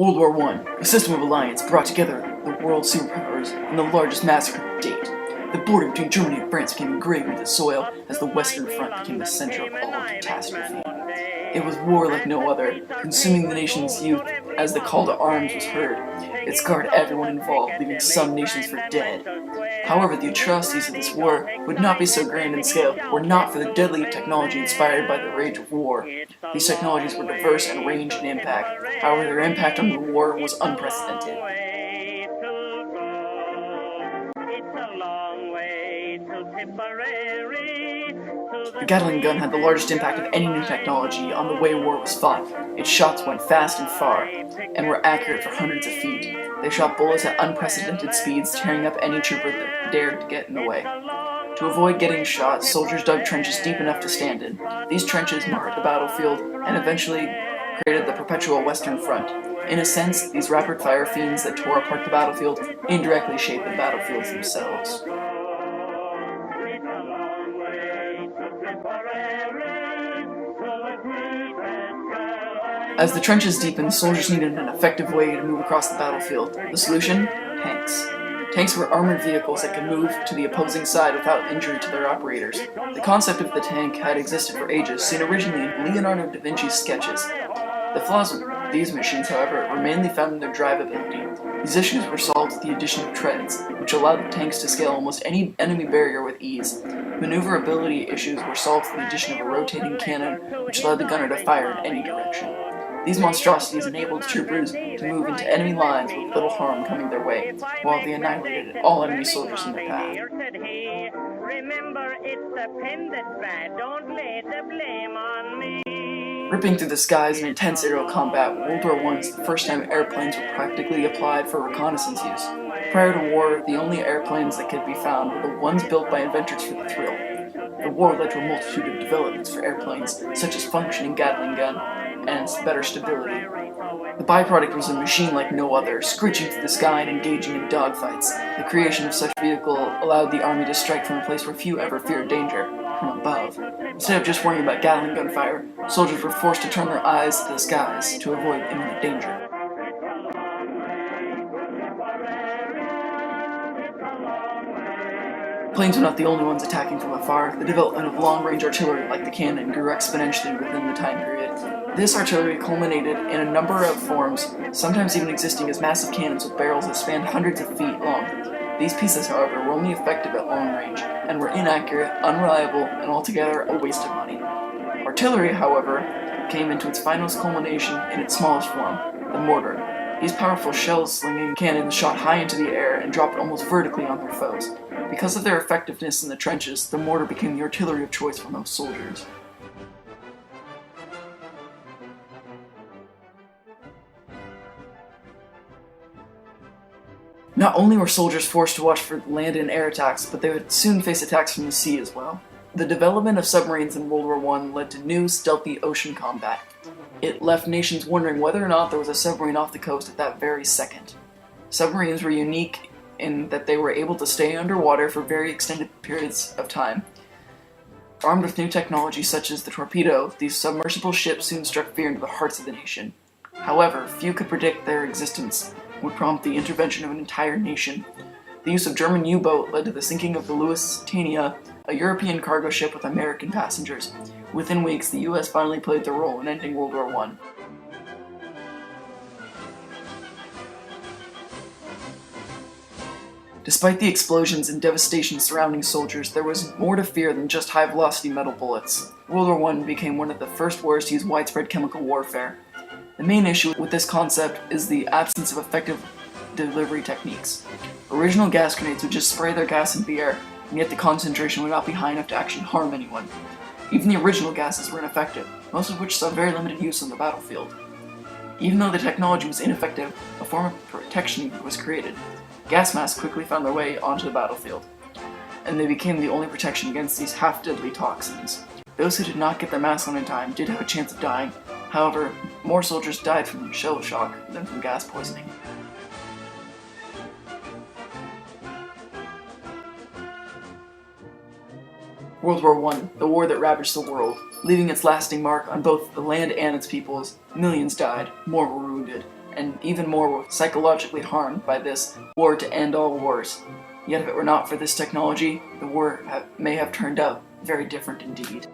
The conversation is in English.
World War I, a system of alliance brought together the world's superpowers in the largest massacre to date. The border between Germany and France became engraved into the soil as the Western Front became the center of all catastrophe. It was war like no other, consuming the nation's youth as the call to arms was heard. It scarred everyone involved, leaving some nations for dead. However, the atrocities of this war would not be so grand in scale were not for the deadly technology inspired by the rage of war. These technologies were diverse in range and impact. However, their impact on the war was unprecedented. The Gatling gun had the largest impact of any new technology on the way war was fought. Its shots went fast and far, and were accurate for hundreds of feet. They shot bullets at unprecedented speeds, tearing up any trooper that dared to get in the way. To avoid getting shot, soldiers dug trenches deep enough to stand in. These trenches marked the battlefield and eventually created the perpetual Western Front. In a sense, these rapid-fire fiends that tore apart the battlefield indirectly shaped the battlefields themselves. As the trenches deepened, soldiers needed an effective way to move across the battlefield. The solution? Tanks. Tanks were armored vehicles that could move to the opposing side without injury to their operators. The concept of the tank had existed for ages, seen originally in Leonardo da Vinci's sketches. The flaws with these machines, however, were mainly found in their drivability. These issues were solved with the addition of treads, which allowed the tanks to scale almost any enemy barrier with ease. Maneuverability issues were solved with the addition of a rotating cannon, which allowed the gunner to fire in any direction. These monstrosities enabled troopers to move into enemy lines with little harm coming their way, while they annihilated all enemy soldiers in their path. Ripping through the skies in intense aerial combat, World War I is the first time airplanes were practically applied for reconnaissance use. Prior to war, the only airplanes that could be found were the ones built by inventors for the thrill. The war led to a multitude of developments for airplanes, such as functioning Gatling gun and better stability. The byproduct was a machine like no other, screeching through the sky and engaging in dogfights. The creation of such vehicle allowed the army to strike from a place where few ever feared danger, from above. Instead of just worrying about Gatling gun fire, soldiers were forced to turn their eyes to the skies to avoid imminent danger. Planes were not the only ones attacking from afar. The development of long-range artillery like the cannon grew exponentially within the time period. This artillery culminated in a number of forms, sometimes even existing as massive cannons with barrels that spanned hundreds of feet long. These pieces, however, were only effective at long range, and were inaccurate, unreliable, and altogether a waste of money. Artillery, however, came into its finest culmination in its smallest form, the mortar. These powerful shell-slinging cannons shot high into the air and dropped almost vertically on their foes. Because of their effectiveness in the trenches, the mortar became the artillery of choice for most soldiers. Not only were soldiers forced to watch for land and air attacks, but they would soon face attacks from the sea as well. The development of submarines in World War I led to new, stealthy ocean combat. It left nations wondering whether or not there was a submarine off the coast at that very second. Submarines were unique in that they were able to stay underwater for very extended periods of time. Armed with new technology such as the torpedo, these submersible ships soon struck fear into the hearts of the nation. However, few could predict their existence would prompt the intervention of an entire nation. The use of German U-boat led to the sinking of the Lusitania, a European cargo ship with American passengers. Within weeks, the US finally played their role in ending World War I. Despite the explosions and devastation surrounding soldiers, there was more to fear than just high-velocity metal bullets. World War I became one of the first wars to use widespread chemical warfare. The main issue with this concept is the absence of effective delivery techniques. Original gas grenades would just spray their gas into the air, and yet the concentration would not be high enough to actually harm anyone. Even the original gases were ineffective, most of which saw very limited use on the battlefield. Even though the technology was ineffective, a form of protection was created. Gas masks quickly found their way onto the battlefield, and they became the only protection against these half-deadly toxins. Those who did not get their mask on in time did have a chance of dying. However, more soldiers died from shell shock than from gas poisoning. World War I, the war that ravaged the world. Leaving its lasting mark on both the land and its peoples, millions died, more were wounded. and even more were psychologically harmed by this war to end all wars. Yet if it were not for this technology, the war may have turned out very different indeed.